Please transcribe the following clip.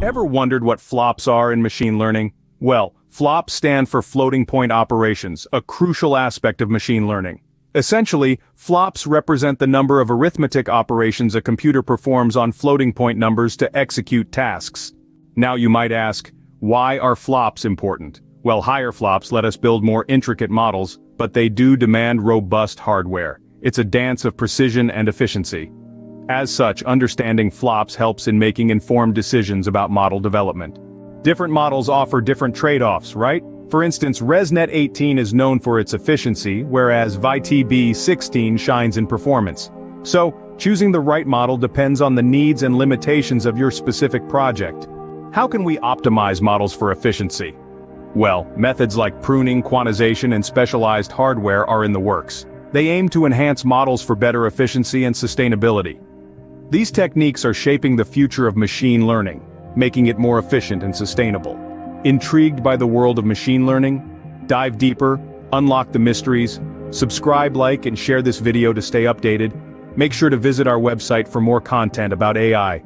Ever wondered what flops are in machine learning? Well, flops stand for floating point operations, a crucial aspect of machine learning. Essentially, flops represent the number of arithmetic operations a computer performs on floating point numbers to execute tasks. Now you might ask, why are flops important? Well, higher flops let us build more intricate models, but they do demand robust hardware. It's a dance of precision and efficiency. As such, understanding flops helps in making informed decisions about model development. Different models offer different trade-offs, right? For instance, ResNet 18 is known for its efficiency, whereas ViTB 16 shines in performance. So, choosing the right model depends on the needs and limitations of your specific project. How can we optimize models for efficiency? Well, methods like pruning, quantization, and specialized hardware are in the works. They aim to enhance models for better efficiency and sustainability. These techniques are shaping the future of machine learning, making it more efficient and sustainable. Intrigued by the world of machine learning? Dive deeper, unlock the mysteries, subscribe, like, and share this video to stay updated. Make sure to visit our website for more content about AI.